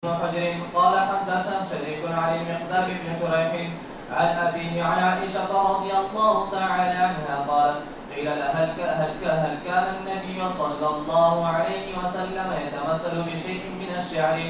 حجر قال حدثنا شريك عن المقدام بن شريح عن أبيه عن عائشة رضي الله تعالى عنها قالت قيل لها هل كان النبي صلى الله عليه وسلم يتمثل بشيء من الشعر؟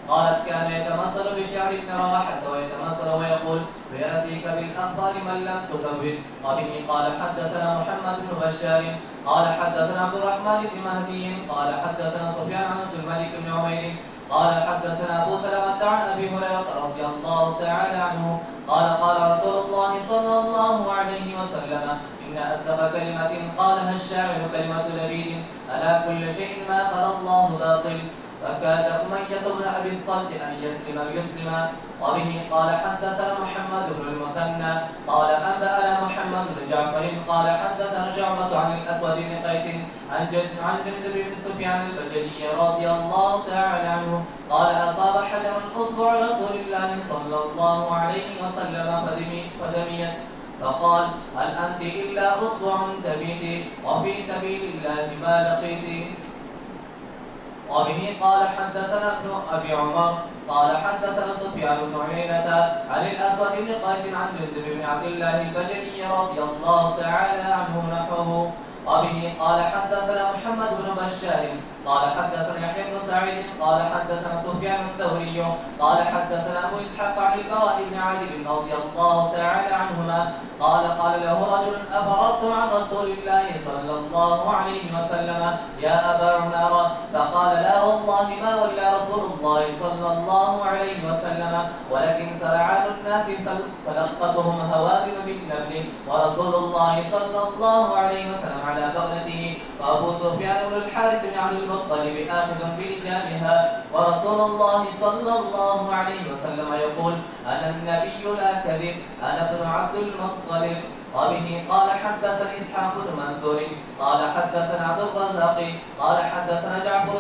قالت كان يتمثل بشعر ابن رواحة ويتمثل ويقول ويأتيك بالأخبار من لم تزود. وبه قال حدثنا محمد بن بشار قال حدثنا عبد الرحمن بن مهدي قال حدثنا سفيان عن عبد الملك بن عمير قال حدثنا أبو سلمة عن أبي هريرة رضي الله تعالى عنه قال قال رسول الله صلى الله عليه وسلم إن أصدق كلمة قالها الشاعر كلمة لبيد ألا كل شيء ما قال الله باطل فكاد أمية بن أبي الصلت أن يسلم. وبه قال حدثنا محمد بن المثنى قال أنبأنا محمد بن جعفر قال حدثنا شعبة عن الأسود بن قيس عن جندب بن سفيان البجلي رضي الله تعالى عنه قال أصاب حجر أصبع رسول الله صلى الله عليه وسلم فدميت فقال هل أنت إلا أصبع دميت وفي سبيل الله ما لقيت. وبه قال حدثنا ابن أبي عمر قال حدثنا سفيان بن عيينة عن الأسود بن قيس عن جندب بن عبد الله البجلي رضي الله تعالى عنه نحوه. وبه قال حدثنا محمد بن بشار قال حدثنا يحيى بن سعيد قال حدثنا سفيان الثوري قال حدثنا أبو إسحاق عن البراء بن عازب رضي الله تعالى عنهما قال قال له رجل أفررتم عن رسول الله صلى الله عليه وسلم يا أبا عمارة؟ فقال لا والله ما ولى رسول الله صلى الله عليه وسلم ولكن سرعان الناس فلقتهم هوازن بالنبل ورسول الله صلى الله عليه وسلم على بغلته وأبو سفيان بن الحارث بن عبد المطلب آخذ بلجامها ورسول الله صلى الله عليه وسلم يقول أنا النبي لا كذب أنا ابن عبد المطلب. وبه قال حدثنا إسحاق بن منصور قال حدثنا عبد الرزاق قال حدثنا جعفر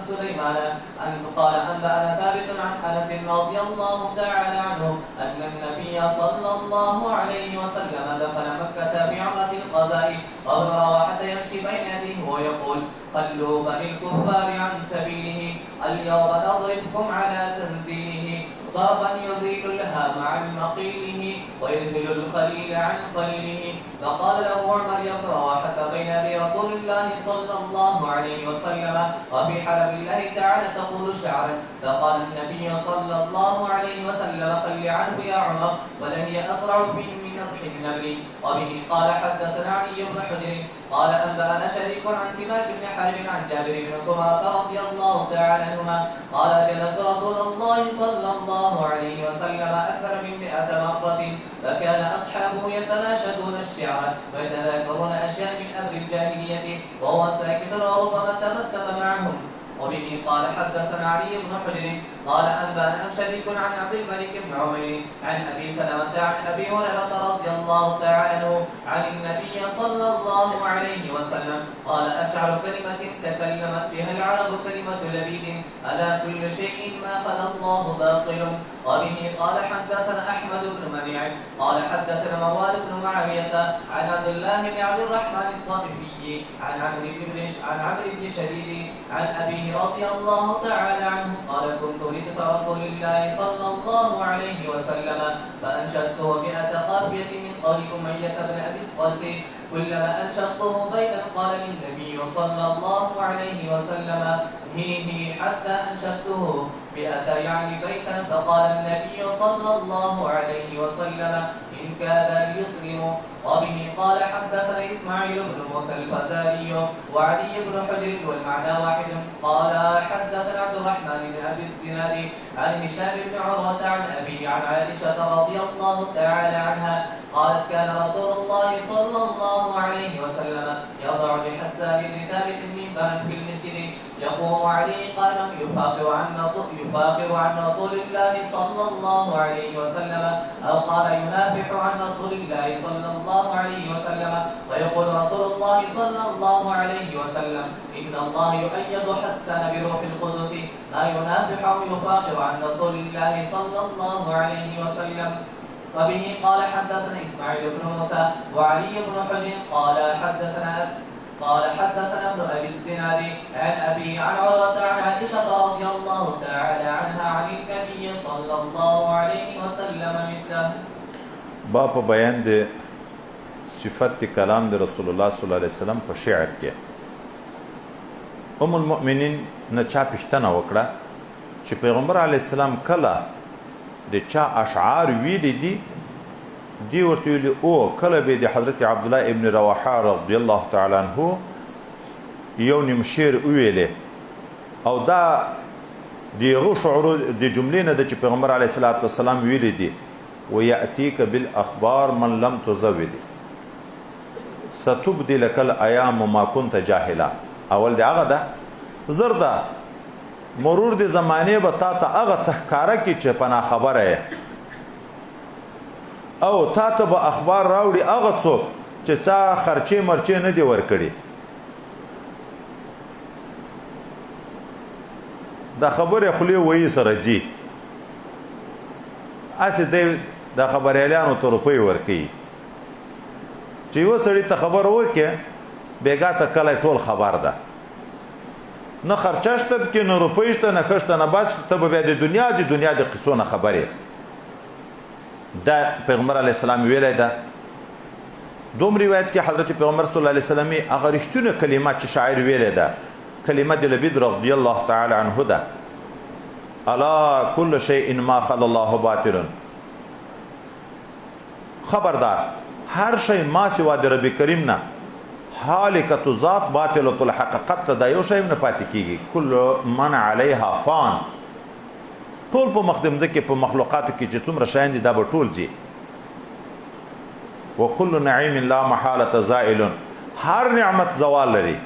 سليمان أن قال أنبأنا ثابت عن أنس رضي الله تعالى عنه أن النبي صلى الله عليه وسلم دخل مكة في عمرة القضاء وابن رواحة يمشي بين يديه ويقول خلوا بني الكفار عن سبيله اليوم نضربكم على تنزيله ضربا يزيل الهام عن مقيله ويذهل الخليل عن خليله. فقال له عمر يا ابن رواحة بين يدي رسول الله صلى الله عليه وسلم وفي حرم الله تعالى تقول شعرا. فقال النبي صلى الله عليه وسلم خل عنه يا عمر ولن أسرع من نضح النمل. وبه قال حدثنا علي بن حجر قال أنبأنا شريك عن سماك بن حارب عن جابر بن سمرة رضي الله تعالى عنهما قال جلست رسول الله صلى الله عليه وسلم أكثر من 100 مرة فكان أصحابه يتناشدون الشعر ويتذاكرون أشياء من أمر الجاهلية وهو ساكت وربما تمسك معهم. وبه قال حدثنا علي بن حجر قال أنبأنا شريك عن عبد الملك بن عمير عن أبي سلمة عن أبي هريرة رضي الله تعالى عنه عن النبي صلى الله عليه وسلم قال أشعر كلمة تكلمت بها العرب كلمة لبيد ألا كل شيء ما خلا الله باطل. وبه قال حدثنا أحمد بن منيع قال حدثنا موال بن معاوية عن عبد الله بن عبد الرحمن الطائفي عن عمرو بن شديد عن أبيه رضي الله تعالى عنه قال كنت ردف رسول الله صلى الله عليه وسلم فأنشدته 100 قافية من قول أمية بن أبي الصلت كلما أنشدته بيتا قال للنبي صلى الله عليه وسلم هيه حتى أنشدته 100 يعني بيتا فقال النبي صلى الله عليه وسلم إن كاد ليسلم. وبه قال حدثنا إسماعيل بن موسى الفزاري وعلي بن حجر والمعنى واحد قال حدثنا عبد الرحمن بن أبي الزناد عن هشام بن عروة عن أبيه عن عائشة رضي الله تعالى عنها قالت كان رسول الله صلى الله عليه وسلم يضع لحسان بن ثابت منبرا في المسجد يقوم عليه قائما يفاخر عن رسول الله صلى الله عليه وسلم أو قال ينافح عن رسول الله صلى الله عليه وسلم ويقول رسول الله صلى الله عليه وسلم إن الله يؤيد حسان بروح القدس لا ينافح أو يفاخر عن رسول الله صلى الله عليه وسلم. وبه قال حدثنا إسماعيل بن موسى وعلي بن حجر قال حدثنا ابن أبي الزناد عن أبي عن عروة عن عائشة رضي الله تعالى عنها صلى الله عليه وسلم مثله. با په بیان د صفت کلام د رسول الله صلی الله علیه وسلم په شعر کې ام المؤمنین نه چا پښتنه وکړه چې پیغمبر علی السلام کله د چا اشعار ویلي دی ورته ویلي او کله به د حضرت عبد الله ابن رواحه رضی الله تعالی عنه یو نیم شعر ویلې او دا دیغه شعور د جملې نه د پیغمبر علی السلام ویلي دي وياتيك بالاخبار من لم تزود ستبدي لك الايام ما كنت جاهلا. اول دی هغه ده زردا مرور د زمانه به تا ته هغه تخکاره کی چې پنا خبره او تا ته به اخبار راوړي هغه څوک چې تا خرچې مرچې نه دی ورکړي. دا خبره خلی وایي سره جی اسې د خبريالانو ته روپۍ ورکړي چې یو سړی ته خبر وکړي بیګا ته کله ټول خبر ده نه خرچشته کې نه روپېشته نه خشته نه بس ته به د دنیا د قصو نه خبره. دا پیغمبر علی السلام ویلی ده. دوم روایت کې حضرت پیغمبر صلی الله علیه وسلم هغه رښتونه کلمات چې شاعر ویلی ده کلمه د لبید رضی الله تعالی عنه ده الا كل شيء ما خلا الله باطل. خبردار هر شی ما سوا د رب کریم نه حالکت ذات باطلۃ الحقیقت دا یو شی نه پاتې کیږي. کل من علیها فان ټول په مخدمزه کې په مخلوقاتو کې چې څومره شیان دي دا به ټول ځي. وکل نعیم لا محاله زائل هر نعمت زوال لري.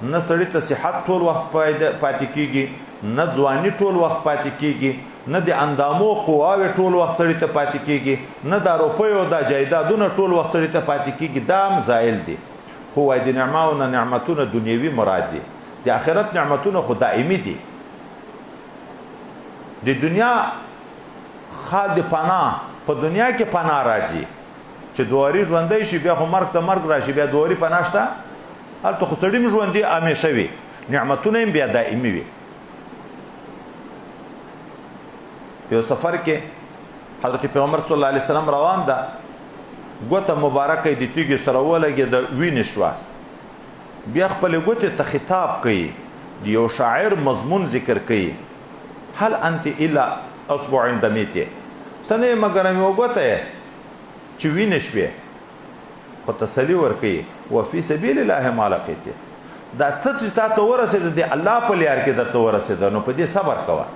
نه سړی ته صحت ټول وخت پاتې کیږي نه ځواني ټول وخت پاتې کیږي نه د اندامو قواوې ټول وخت سړی ته پاتې کیږي نه د روپیو د جایدادونه ټول وخت سړی ته پاتې کیږي. دا زائل دي خو وای د نعمتونه دنیوي مراد دي د آخرت نعمتونه خو دائمي دي. د دنیا خاد پناه په دنیا کې پناه راځي چې دواري ژوندۍ شي بیا خو مرګ ته مرګ راشي بیا دواري پناه شته هلته خو سړی ژوندي همیشه وي نعمتونه هم بیا دائمي وي. یو سفر کې حضرت پیغمبر صلی الله علیه وسلم روان ده ګوته مبارکه د تیږې سره ولګي د وینې شوه بیا خپل ګوته ته خطاب کوي د یو شاعر مضمون ذکر کوي هل انت الا اصبع دمیته تنه مگر مې وګوته چې وینې شوه خو تسلی ورکوي وفي سبیل الله ما لقیته دا ته ورسېد د الله په لار کې درته ورسېد نو په دې صبر کوه.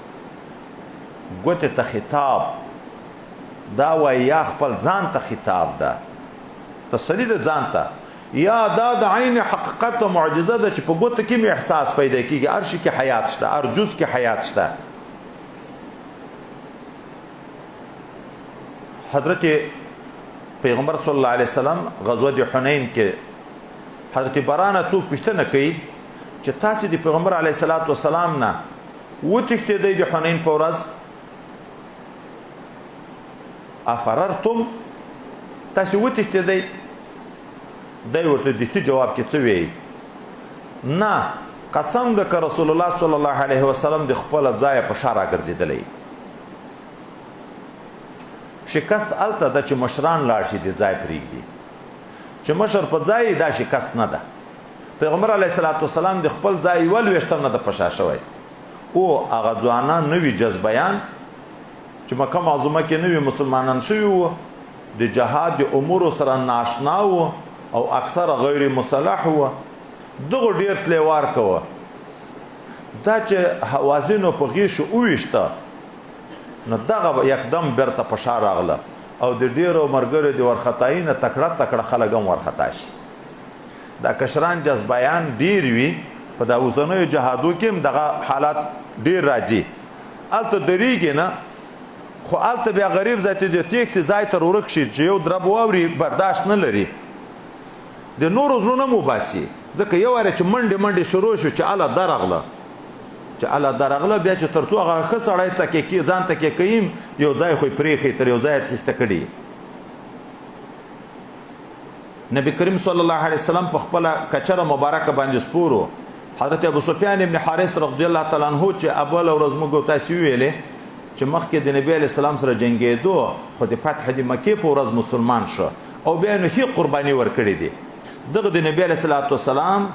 ګوته ته خطاب دا وای یا خپل ځان ته خطاب ده تسلی د ځان ته یا دا د عین حقیقت او معجزه ده چې په ګوته کې می احساس پیدا کیږي هر شي کې حیات شته هر جز کې حیات شته. حضرت پیغمبر صلی الله علیه وسلم غزوه د حنین کې حضرت برانه څوک پوښتنه کوي چې تاسو د پیغمبر علیه السلام نه وتښتېدئ د حنین په ورځ افررتم تاسو وتښتېدئ دی ورته دستي جواب کې څه وی نه قسم د رسول الله صلی الله علیه وسلم د خپل ځای په شاره ګرځیدلی شکست الته د چې مشران لاړ شي د ځای پرېږدي چې مشر په ځای دا شکست نه ده. پیغمبر علیه السلام د خپل ځای ولوېشتم نه د پشا شوی او هغه ځوانان نوي جذبیان چې مکه معظمه کې نوي مسلمانان شوي وو د جهاد د امورو سره ناشنا وو او اکثر غیر مسلح وو دغه ډیر تلوار کوه دا چې حوازینو په غیشو وویشته نو دغه یکدم بیرته په شا راغله او د ډیرو مرګرو د ورختایي نه تکړه خلک هم ورختا شي. دا کشران جذبیان ډیر وي په دا اوسنیو جهادو کې هم دغه حالات ډیر راځي هلته درېږي نه خو هلته بیا غریب ذاتې د تیښتې ځای ته ورک شي چې یو درب واوري برداشت نه لري د نورو زړونه مو باسي ځکه یو واره چې منډې شروع شو چې اله درغله بیا چې تر څو هغه ښه سړی تکې ځان تکې کوي یو ځای خو یې پرېښی تر یو ځای تیښته کړي. نبی کریم صلی الله علیه وسلم په خپله کچره مبارکه باندې سپورو حضرت ابو سفیان ابن حارث رضی الله تعالی عنه چې اوله ورځ موږ تاسو ویلې چې مخکې د نبی علیه السلام سره جنګېدو خو د فتح د مکې په ورځ مسلمان شو او بیا نو هیڅ قرباني ورکړې دي دغه د نبی علیه السلام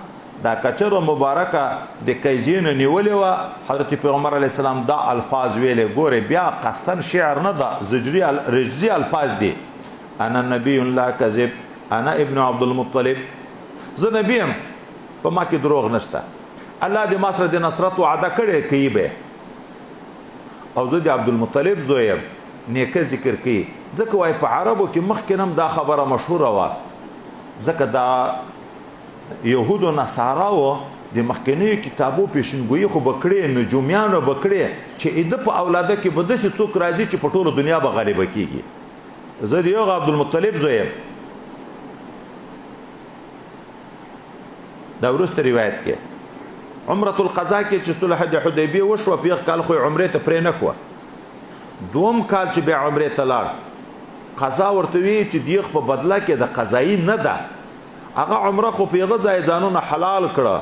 دا کچره مبارکه د کیزین نیولې وه حضرت پیغمبر علیه السلام دا الفاظ ویلې ګورې بیا قصدن شعر نه ده زجري رجزي الفاظ دي انا نبی لا کذب انا ابن عبد المطلب زه نبی یم په ما کې دروغ نشته الله د ما سره د نصرت وعده کړې کوي به او زه د عبدالمطلب زوی یم نیکه ذکر کوي ځکه وایي په عربو کې مخکې هم دا خبره مشهوره وه ځکه دا یهود و نصاراو د مخکنیو کتابو پیشنګویي خو به کړې نجومیانو به کړې چې اده په اولاده کې به داسې څوک راځي چې په ټوله دنیا به غالبه کېږي زه د یو عبدالمطلب زوی یم دا وروسته روایت کې عمرة القضا کې چې صلح د حدیبیه وشوه په یغ کال خو عمرې ته پرې نه کړه دوم کال چې بیا عمرې ته لاړ قضا ورته وی چې دیغ په بدله کې د قضایي نه ده هغه عمره خو په یغه ځای ځانونه حلال کړه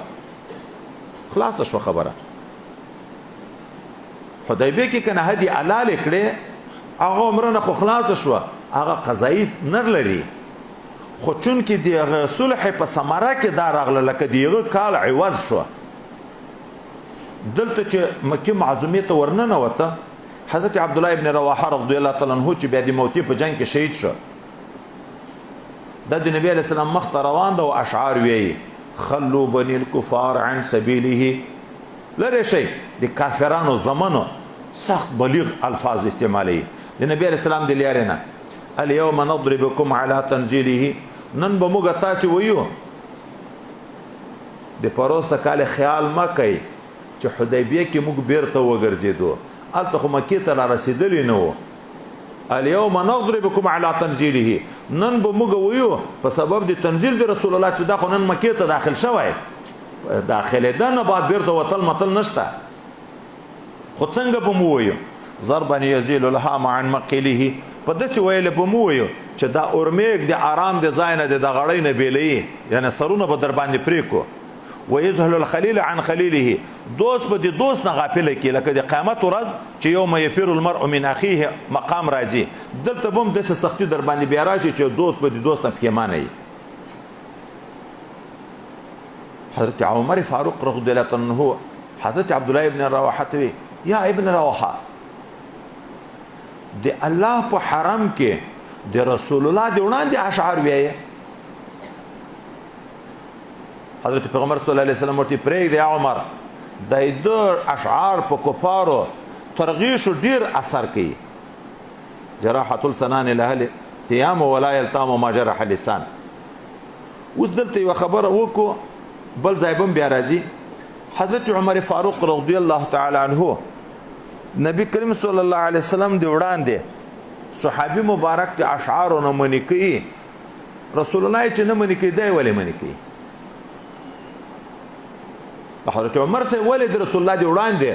خلاصه شوه خبره حدیبیه کې که نه هدي حلال کړې هغه عمره نه خو خلاصه شوه هغه قضایي نه لري خو چونکې د هغه صلح په ثمره کې دا راغله لکه د هغه کال عوض شوه دلته چې مکې معظمې ته ورننوته حضرت عبدالله ابن رواحه رضی الله تعالی عنه چې بیا د موتي په جنگ کې شهید شو دا د نبی علیه السلام مخ ته روان ده او اشعار ویي خلو بني الكفار عن سبیله لرې شئ د کافرانو زمنو سخت بلیغ الفاظ استعمالوي د نبی علیه السلام د لارې نه اليوم نضربكم على تنزيله نن به موږ تاسې ویو د پروسه کال خیال مه کوئ چې حدیبیه کې موږ بیرته وګرځېدو هلته خو مکې ته را رسېدلي نه وو اليوم نضربكم على تنزيله نن به موږ ویو په سبب د تنزیل د رسول الله چې دا خو نن مکې ته داخل شوی داخلېده نه بعد بیرته وتل متل نشته خو څنګه به مو ویو ضربا یزیل الهام عن مقیله په داسې ویلې به مو ویو چې دا اورمیږ د آرام د ځای نه د غړۍ نه بیلوي یعنې سرونه به در باندې پرېکړو ويذهل الخليل عن خليله دوست به د دوست نه غافله کې لکه د قیامت ورځ چې یوم یفر المرء من اخیه مقام راځي دلته به هم داسې سختي در باندې بیا راشي چې دوست به د دوست نه پښیمانه وي حضرت عمر فاروق رضی الله عنه حضرت عبدالله ابن رواحه ته وی یا ابن رواحه د الله په حرم کې د رسول الله د وړاندې اشعار ویایه حضرت پیغمبر صلی الله علیه وسلم ورته پرېږدی یا عمر د اشعار په کفارو ترغیشو ډیر اثر کوي جراحة السنان له تیام ولا یلتام ما جرح اللسان اوس دلته یو خبره وکړو بل ځای بم بیا راځي حضرت عمر فاروق رضی الله تعالی عنه نبی کریم صلی الله علیه وسلم دی وړاندې صحابي مبارک د اشعارو نه منې کوي رسول الله چې نه منې کوي دی ولې منې کوي حضرت عمر سے ولې د رسول الله دی وړاندې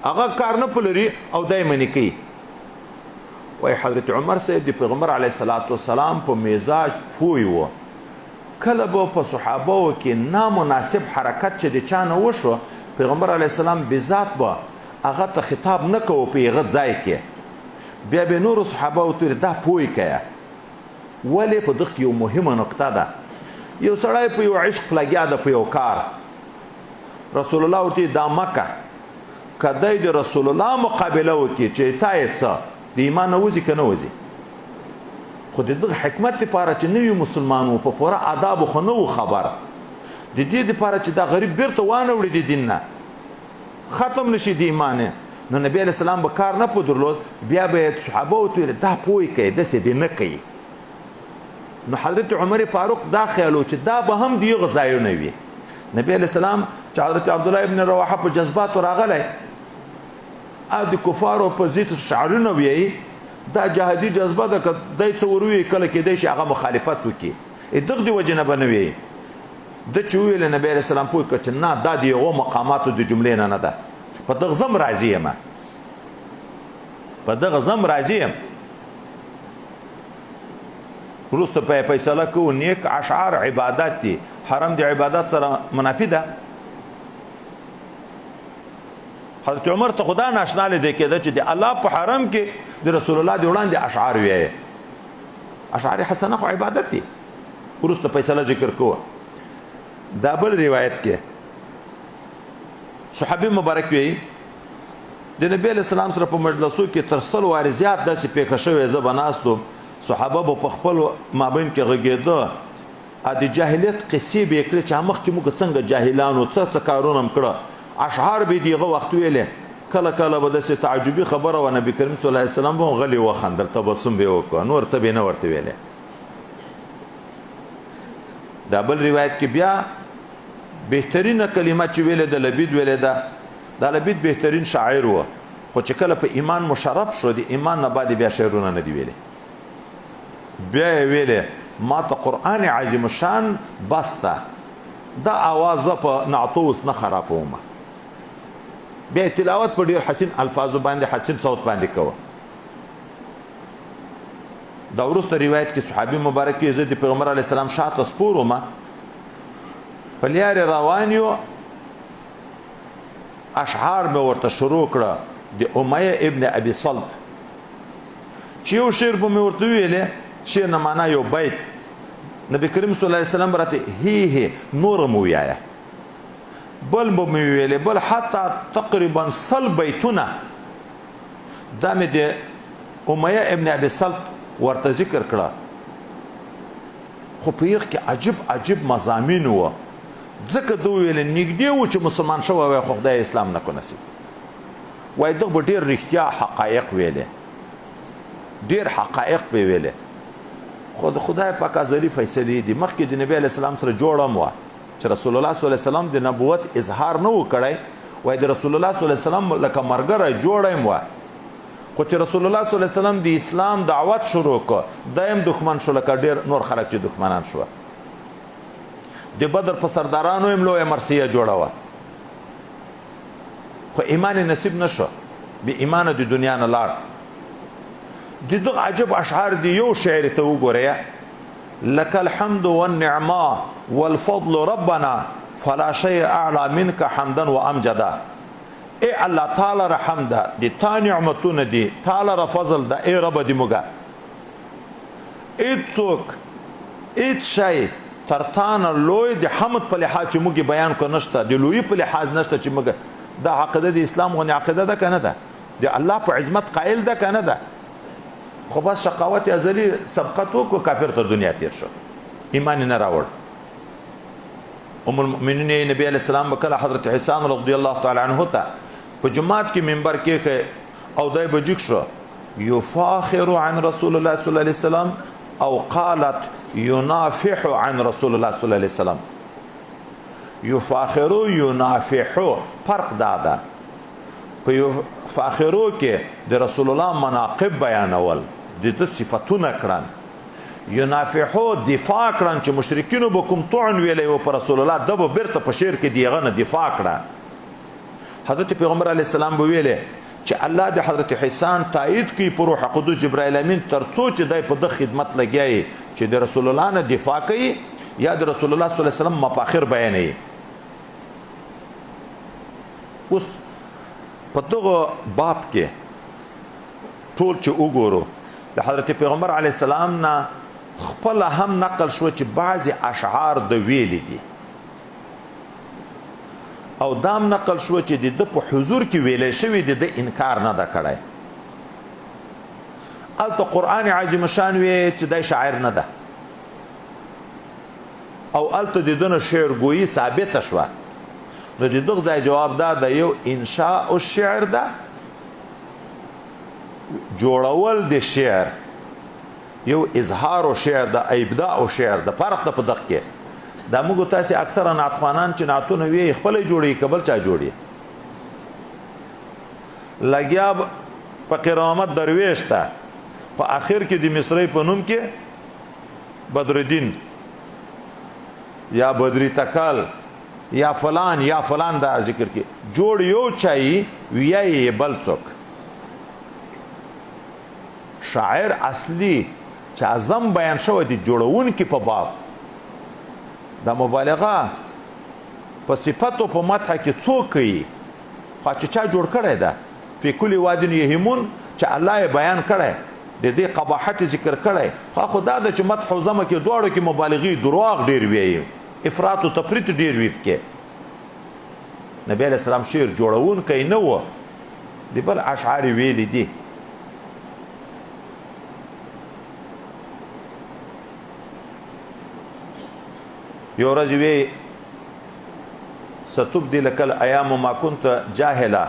هغه کار نه پلري او دای منې کوي وای حضرت عمر سے د پیغمبر علیه الصلاۃ والسلام په مزاج پوی و کله به په صحابه کې نامناسب حرکت چې د چا نه وشو پیغمبر علیه السلام بذات به هغه ته خطاب نه کوو په هغه ځای کې بیا به نورو صحابه ورته دا پوی کوه ولې په دغه یو مهمه نقطه ده یو سړی په یو عشق لګیا ده په یو کار رسول الله ورته دا مکه کدی د رسول الله مقابله وکړي چې تا یې څه د ایمان وځي که نه وځي خو د دغه حکمت لپاره چې نوي مسلمان و په پوره آدابو خو نه و خبر د دې لپاره چې دا غریب بیرته وانه وړي د دین نه ختم نشي د ایمان نو نبی علیه السلام به کار نه په درلود بیا به صحابه ورته ویل دا پوی کوي داسې دې نه کوي نو حضرت عمر فاروق دا خیال و چې دا به هم د یغه ځایونه وي نبی علیه السلام چې حضرت عبدالله ابن رواحه په جذباتو راغلی د کفارو په ضد شعرونه ویایي دا جهادي جذبه ده که دی څه وروي کله کېدی شي هغه مخالفت وکړي دغه د وجې نه به نه ویایي ده چې وویل نبی علیه السلام پوه کړه چې نه دا د هغو مقاماتو د جملې نه نه ده په دغه زم راضي یم په دغه زم راضي یم وروسته په فیصله کوو نیک اشعار عبادت دي حرم د عبادت سره منافي ده حضرت عمر ته خدا ناشنا لیدل کېده چې د الله په حرم کې د رسول الله د وړاندې اشعار وایي. اشعار حسنه خو عبادت دي. وروسته فیصله ذکر کوه. دا بل روایت کې صحابي مبارک وایي د نبی علیہ السلام سره په مجلسو کې تر 100 وارې زیات داسې پیښه شوې زه به ناستو صحابه به په خپل مابین کې غږېده د جاهلیت قصې به یې کړې چې مخکې موږ څنګه جاهلانو څه کارونه هم کړه. اشعار به دغه وخت ویلې کله کله به داسې تعجبي خبره و نبي کریم صلی الله علیه وسلم به غلی وخندل تبسم به وکړه نور څه به نه ورته ویلې. دا بل روایت کې بیا بهترینه کلمه چې ویلې د لبید ویلې ده. دا لبید بهترین شاعر و خو چې کله په ایمان مشرف شو د ایمان نه بعد بیا شعرونه نه دی ویلې. بیا یې ویلې ما ته قرآن عظیم شان بسته دا آواز په نعتو اوس نه خرابوم. بیا تلاوت په ډیر حسین الفاظو باندې حسین صوت باندې کوه. دا وروسته روایت کې صحابي مبارک کې زه د پیغمبر علیه السلام شاته سپورم په لارې روان یو اشعار به ورته شروع کړه د امیه ابن ابي صلت چې یو شعر به مې ورته ویلې شعر نه معنا یو بیت نبی کریم صلی الله علیه وسلم راته هی نور مو ویايه بل به مې ویلې بل حتی تقریبا 100 بیتونه دا مې د امیه ابن ابي صلت ورته ذکر کړه. خو په یغ کې عجب مضامین و ځکه دوی ویل نږدې و چې مسلمان شوی وای خو خدای اسلام نه کو نصیب وای دغه به ډېر رښتیا حقایق ویلې ډېر حقایق به ویلې خو د خدای پاک ازلی فیصلې دي. مخکې د نبی علیه السلام سره جوړم و چې رسول الله صلی الله علیه وسلم د نبوت اظهار نه و کړی وای د رسول الله صلی الله علیه وسلم لکه مرګره جوړم و خو چې رسول الله صلی الله علیه وسلم د اسلام دعوت شروع کړ دایم دښمن شو لکه ډېر نور خلک چې دښمنان شو. د بدر په سردارانو هم لویه مرثیه جوړه وه خو ایمان نصیب نشو بې ایمانه د دنیا نه لاړ. د دغه عجب اشعار دی یو شعر ته وګورئ لك الحمد والنعما والفضل ربنا فلا شيء اعلى منك حمدا وامجدا. ای الله تعالی رحم ده د تا نعمتونه دي تعالی را فضل ده ای رب دې موږ هیڅوک هیڅ شی ترتانه لوی د حمد په لحاظ چې موږ بیان کو نشته د لوی په لحاظ نشته چې موږ دا عقیده د اسلام غو عقیده ده کنه ده د الله په عظمت قائل ده کنه ده خو بس شقاوت ازلی سبقت وکړو کافر ته دنیا تیر شو ایمان نه راوړ. ام المؤمنین نبی علیہ السلام وکړه حضرت حسان رضی الله تعالی عنہ ته په جمعات کې منبر کې او دای بجک شو یفاخر عن رسول الله صلی الله علیه وسلم او قالت ينافح عن رسول الله صلی الله علیه وسلم. یفاخرو ینافحو فرق دادا په یفاخرو کې د رسول الله مناقب بیانول د صفاتونه کړن ینافحو دفاع کړن چې مشرکینو به کوم طعن ویلی و پر رسول الله دبه بیرته په شعر کې دیغه نه دفاع کړه. حضرت پیغمبر علیه السلام به ویلی چې الله د حضرت حسان تایید کوي په روح قدس جبرائیل امین ترڅو چې دای په د خدمت لګیایي چې د رسول الله نه دفاع کوي یا د رسول الله صلی الله علیه وسلم مفاخر بیانوي. اوس په دغه باب کې ټول چې وګورو د حضرت پیغمبر علیه السلام نه خپل هم نقل شو چې بعضی اشعار د ویلې دي او دام نقل شو چې د په حضور کې ویلې شوی د انکار نه ده کړی. الته قرآن عظیم شان وی چې د شاعر نه ده او الته د دنه شعر گویی ثابت شوه نو د دغه ځای جواب دا د یو انشاء الشعر ده جوړول د شعر یو اظهار او شعر د ابداع او شعر د فرق په دغه کې دا موږ تاسو اکثر نعتخوانان چې نعتونه وی خپل جوړي قبل چا جوړي لګیا په کرامت درویش ته په اخر کې د مصری په نوم کې بدرالدین یا بدری تکال یا فلان دا ذکر کې جوړ یو چای ویای بل څوک شاعر اصلي چې اعظم بیان شوی دی جوړون کې په باب د مبالغه په صفاتو په مدح کې څوک کوي خو چې چا جوړ کړی ده په کل واد یهمون چې الله یې بیان کړی د دې قباحت ذکر کړی خو دا د چې مدح او ذم کې دواړو کې مبالغي دروغ ډیر وی افراط او تفریط ډیر وی پکې نبی علیہ السلام شعر جوړون کوي نه و دی بل اشعار ویلي دي یو ورځ وی ستبدل لك الايام ما كنت جاهلا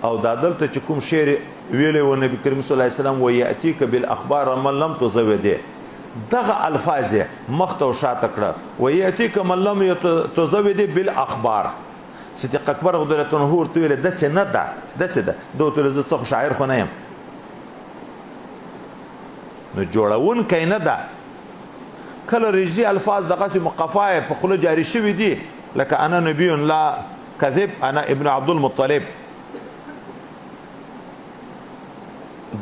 او دا دلته چې کوم شعر ویلی و نبی کریم صلی الله علیه وسلم وياتيك بالاخبار من لم تزوده دغه الفاظ مخته او شاته کړه وياتيك من لم تزوده بالاخبار صدیق اکبر قدرت نور تو ویل د سه نه ده د سه ده دوته ز څخه شاعر خو نه يم نو جوړون کینه ده کله رجزي الفاظ دغه مقفای په خله جاری شوی دي لکه انا نبی لا کذب انا ابن عبد المطلب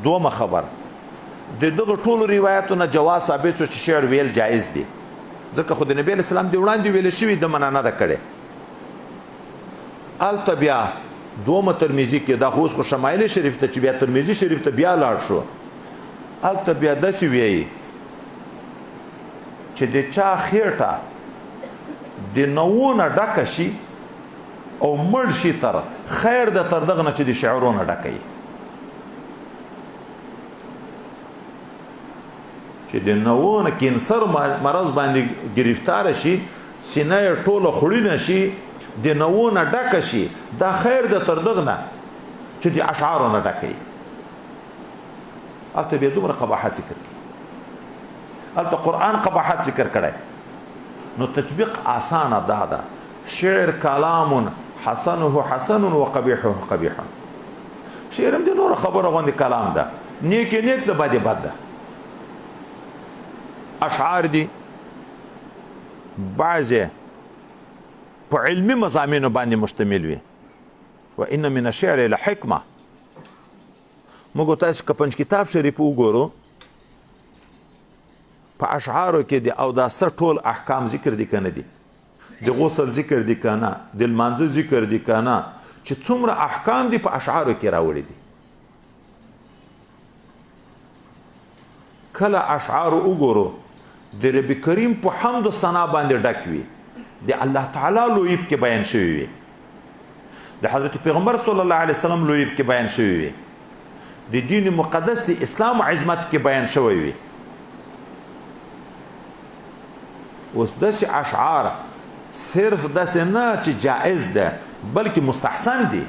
دومه خبر د دغه ټولو روایتونو جواز ثابت شو چې شعر ویل جایز دي ځکه خو د نبی اسلام دی وړاندې ویل شوی د منانه ده کړي التبیا دومه ترمذی کې دا خو شمایل شریف ته چې بیا ترمذی شریف ته بیا لاړ شو التبیا د سی وی چې د چا خېټه د نوونه ډکه شي او مړ شي تر خیر د تر دغه نه چې د شعرونه ډکې چې د نوونه کینسر مرض باندې گرفتار شي سینه ټوله خړی نشي د نوونه ډکه شي دا خیر د تر دغه نه چې د اشعارونه ډکې البته به دومره قباحت ذکر کی البته قرآن قباحت ذکر کړي نو تطبیق آسان ده شعر کلام حسنه حسن وقبیحه قبیح شعر هم د نور خبره غوندي کلام ده نیک نیک ده بد بد ده اشعار دي بعضه په علمي مضامینو باندې مشتمل وي وان من الشعر لحکمه موږ تاسو کپنج کتاب شریف وګورو په اشعارو کې د او دا ټول احکام ذکر دي کنه دي د غسل ذکر دي کنه د المانځو ذکر دي کنه چې څومره احکام دي په اشعارو کې راوړي دي کله اشعار وګورو د رب کریم په حمد و ثنا باندې ډک وي د الله تعالی لویب کې بیان شوی وي د حضرت پیغمبر صلی الله علیه وسلم لویب کې بیان شوی وي د دین مقدس د اسلام عظمت کې بیان شوی وي اوس داسې اشعار صرف داسې نه چې جائز ده بلکې مستحسن دي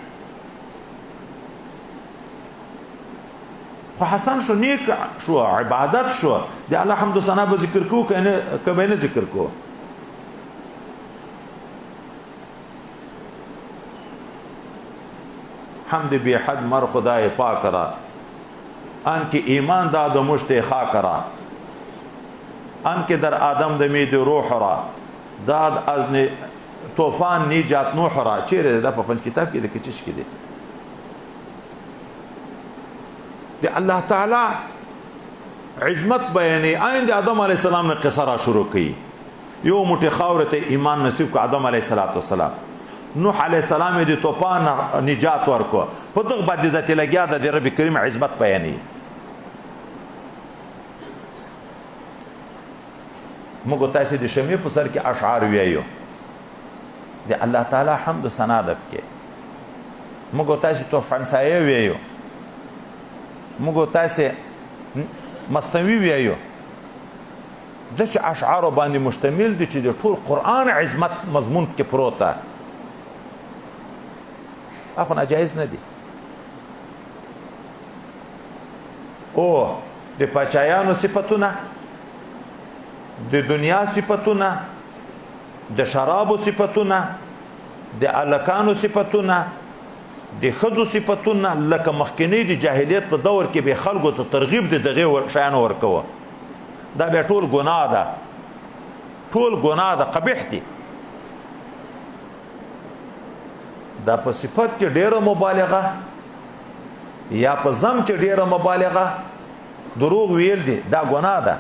خو حسن شو نیک شو عبادت شو د الله حمد و ثنا به ذکر کو کنه کبه نه ذکر کو حمد بی حد مر خدای پاک را ان کی ایمان داد و مشت خاک را ان که در آدم دمید روح را داد از طوفان نیجات نوح را چیرې دا په پنځ کتاب کې د کچش کې دی دی الله تعالی عظمت بیانې آئند آدم علیه السلام نے قصه را شروع کړي یو موټی خاورې ته ایمان نصیب کو آدم علیه السلام نوح علیه السلام د طوفان نجات ورکو په دغه باندې ذات لګیا د رب کریم عظمت بیانې موږ تاسو د شمی په سر کې اشعار ویایو د الله تعالی حمد و ثنا ده کې موږ تاسو تو فرانسایي ویایو موږ تاسو مستوی ویایو د اشعار باندې مشتمل دي چې د ټول قران عظمت مضمون کې پروت ده اخو ناجایز نه دي او د پچایانو صفاتونه د دنیا صفاتونه د شرابو صفاتونه د الکانو صفاتونه د خدو صفاتونه لکه مخکنی د جاهلیت په دور کې به خلکو ته ترغیب د دغه شیان ورکوه دا به ټول ګناه ده ټول ګناه ده قبیح دي دا په صفات کې ډیره مبالغه یا په زم کې ډیره مبالغه دروغ ویل دي دا ګناه ده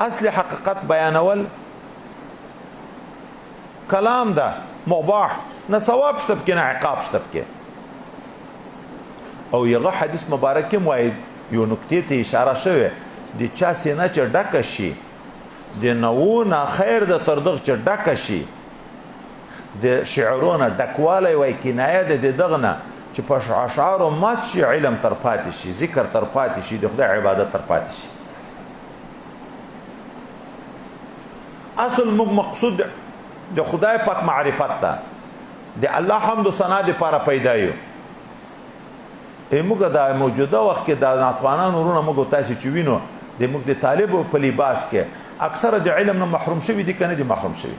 اصل حقیقت بیانول کلام ده مباح نه ثواب شته پکې نه عقاب شته پکې. او یغه حدیث مبارک کې وایي یو نکتې ته اشاره شوې د چا سینه چې ډکه شي د نوونه خیر د تر دغه چې ډکه شي د شعرونه ډکوالی وایي کنایه ده د دغه نه چې په اشعارو مست شي علم تر پاتې شي ذکر تر پاتې شي د خدای عبادت تر پاتې شي. اصل موږ مقصود د خدای پاک معرفت ده د الله حمد و ثنا دپاره پیدا یو. موږ د موجوده وخت کې د ناتوانان ورونه موږ تاسې چې وینو د موږ د طالبو په لباس کې اکثره د علم نه محروم شوي دي که نه دي محروم شوي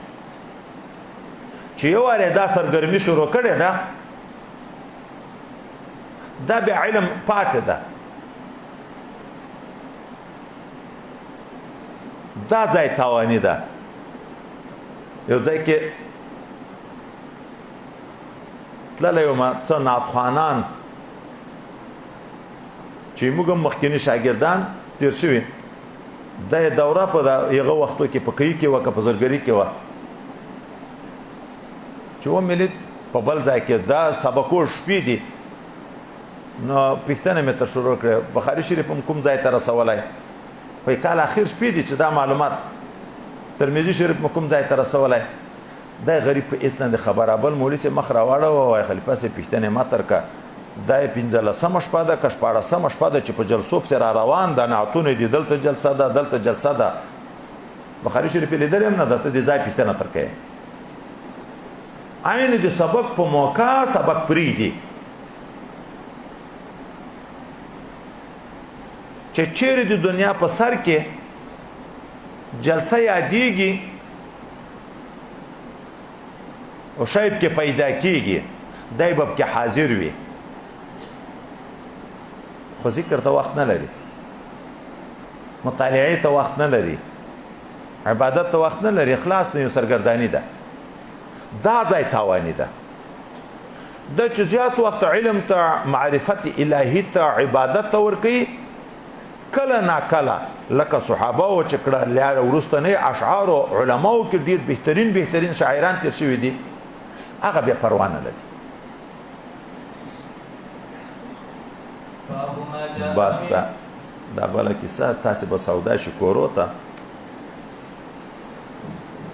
چې یو وارې دا سرګرمي شروع کړې ده دا بیا علم پاتې ده. دا ځای تاواني ده. یو ځای کې تللی یم څه ناتخوانان چې موږ هم مخکیني شاګردان تیر شوي دا یې دوره په هغه وختو کې په کوي کې وه که په زرګري کې وه چې وملید په بل ځای کې دا سبقور شپې دي نو پوښتنه مې تر شروع کړې بخاري شریف هم کوم ځای ته رسولی وایي کال اخر شپې دي چې دا معلومات ترمذي شریف مو کوم ځای ته رسولی دا غریب په هېڅ نه دی خبره بل مولي صاحب مخ راواړوه وایي خلیفه صاحب پوښتنې ما تر که دا یې 15مه شپه ده که 14مه شپه ده چې په جلسو پسې را روان ده نعتونه دي دلته جلسه ده دلته جلسه ده بخاري شریف یې لیدلی هم نه ده ته د ځای پوښتنه تر کوې عین د سبق په موقع سبق پرېږدي چې چیرې د دنیا په سر کې جلسه یادېږي او شاید کې پیدا کېږي دی به پکې حاضر وي خو ذکر ته وخت نه لري مطالعې ته وخت نه لري عبادت ته وخت نه لري اخلاص نه یو سرګرداني ده. دا ځای تاواني ده. د چې زیات وخت علم ته معرفت الهي ته عبادت ته ورکوي کله ناکله لکه صحابه و چې کړه لاره وروستنۍ اشعارو علماو کې ډېر بهترین شاعران تیر شوي دي هغه بیا پروا نه لري. بس دا بله کیسه تاسې به سودا شي کورو ته